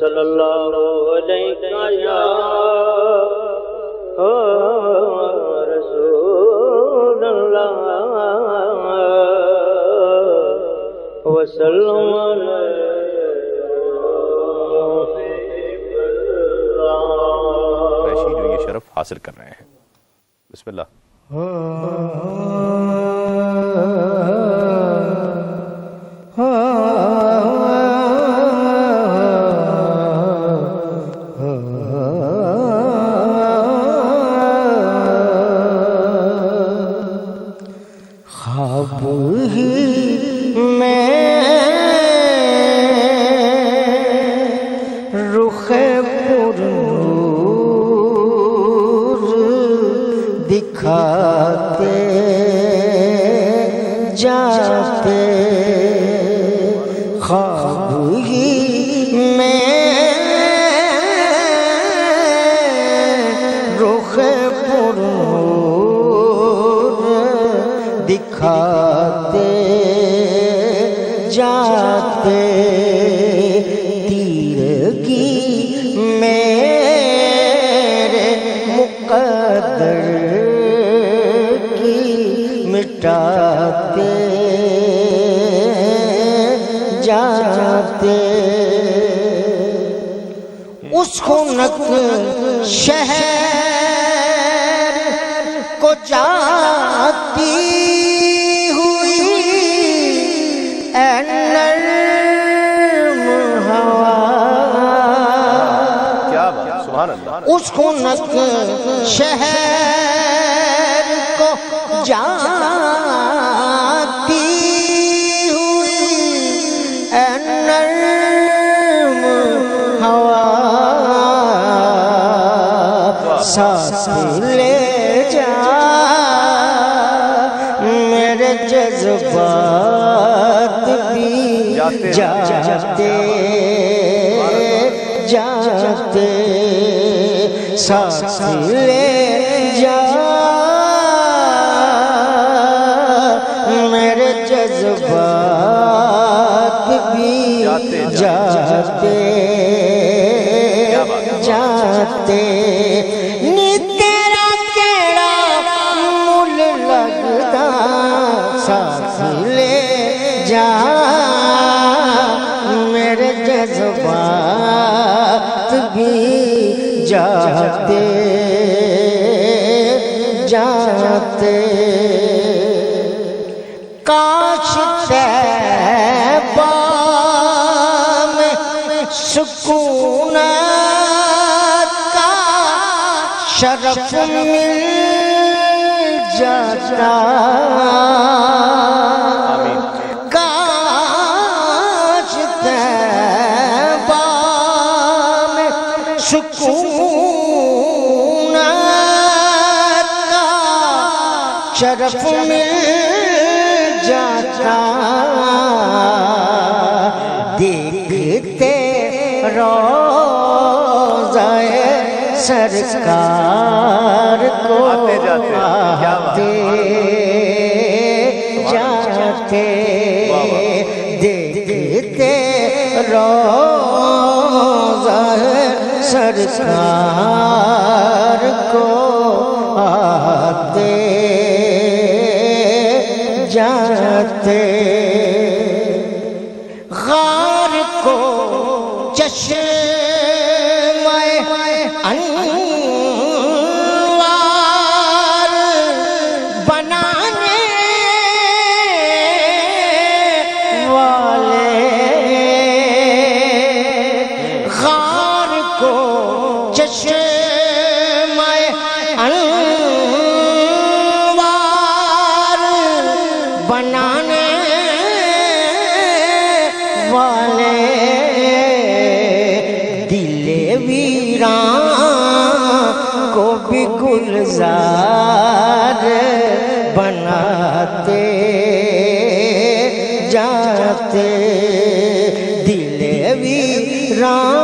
सल्लल्लाहु अलैहि या रसूल अल्लाह वसल्लम वैशी जो ये शरफ हासिल कर रहे हैं। बिस्मिल्लाह। ख्वाब ही में रुखे पुरूर दिखाते जाते, ख्वाब ही में रुखे पुरूर दिखाते जाते, तीर की मेरे मुक़द्दर की मिटाते जाते, उस खुनक शहर को जाती उस खुनक शहर को जाती हुई ए नर्म हवा, साथ ले जा मेरे जज्बात भी जाते जाते, साथ ले जा मेरे जज्बात भी जाते जाते, नी तेरा केड़ा मुल लगदा, साथ ले जा मेरे जज्बात भी जाते जाते, काश तैबा में सुकून का शरफ मिल जाता, काश तैबा में सुकून का शरफ मिल जाता, देखते रोज़ाए सरकार को आते जाते, देखते रोज़ाए सरकार को आते जाते, गार को चश्मे अनवार बनाने वाले, गार को चश्मे अनवार बनाने वाले, दिले वीरान को भी गुलजार बनाते जाते, दिले वीरान